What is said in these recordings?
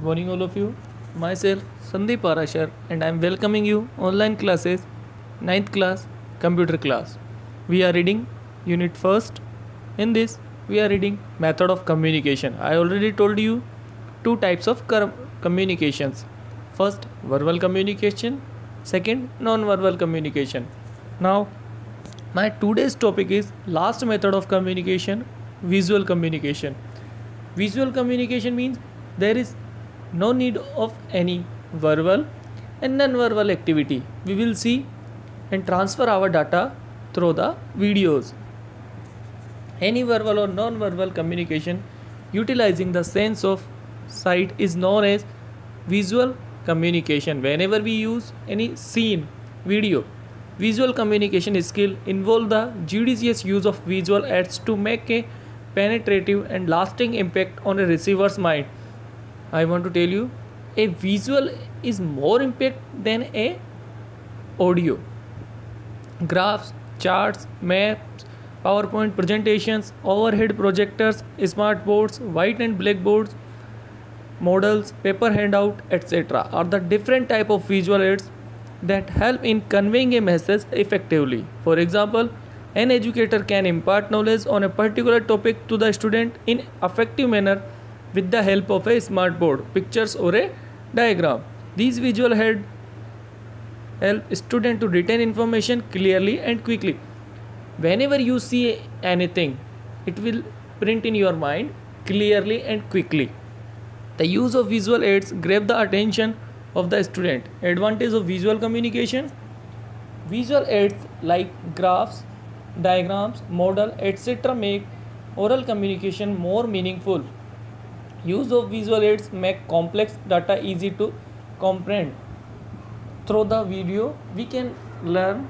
Good morning, all of you. Myself, Sandeep Parashar, and I am welcoming you online classes, ninth class, computer class. We are reading Unit First. In this, we are reading method of communication. I already told you two types of communications. First, verbal communication. Second, non-verbal communication. Now, my today's topic is last method of communication, visual communication. Visual communication means there is no need of any verbal and non-verbal activity. We will see and transfer our data through the videos. Any verbal or non-verbal communication utilizing the sense of sight is known as visual communication. Whenever we use any scene, video, visual communication skill involve the judicious use of visual aids to make a penetrative and lasting impact on a receiver's mind. I want to tell you, a visual is more impact than a audio. Graphs, charts, maps, PowerPoint presentations, overhead projectors, smart boards, white and black boards, models, paper handout, etc. are the different type of visual aids that help in conveying a message effectively. For example, an educator can impart knowledge on a particular topic to the student in effective manner with the help of a smart board, pictures or a diagram. These visual aids help student to retain information clearly and quickly. Whenever you see anything, it will print in your mind clearly and quickly. The use of visual aids grab the attention of the student. Advantage of visual communication: visual aids like graphs, diagrams, model, etc. make oral communication more meaningful. Use of visual aids make complex data easy to comprehend. Through the video, we can learn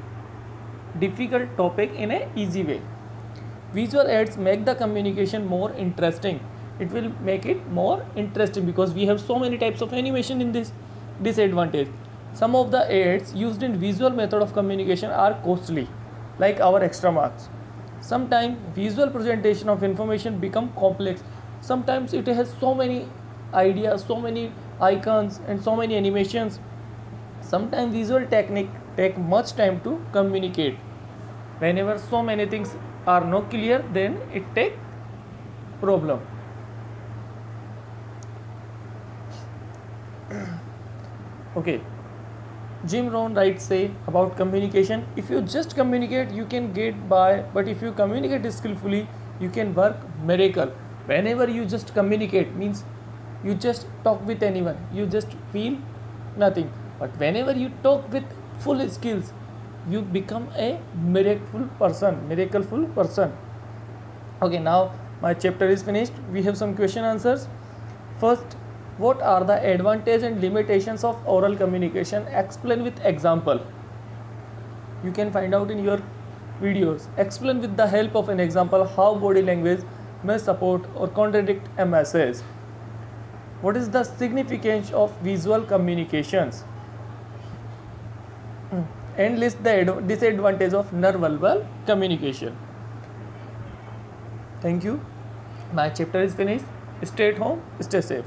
difficult topic in a easy way. Visual aids make the communication more interesting. It will make it more interesting because we have so many types of animation in this. Disadvantage: some of the aids used in visual method of communication are costly, like our extra marks. Sometimes visual presentation of information become complex. Sometimes it has so many ideas, so many icons and so many animations. Sometimes visual technique take much time to communicate. Whenever so many things are not clear, then it take problem. Okay, Jim Rohn writes say about communication: if you just communicate, you can get by, but if you communicate skillfully, you can work miracle. Whenever you just communicate means you just talk with anyone, you just feel nothing. But whenever you talk with full skills, you become a miracleful person. Okay, now my chapter is finished. We have some question answers. First, what are the advantages and limitations of oral communication? Explain with example. You can find out in your videos. Explain with the help of an example how body language may support or contradict a message. What is the significance of visual communications? And list the disadvantage of non-verbal communication. Thank you. My chapter is finished. Stay at home, stay safe.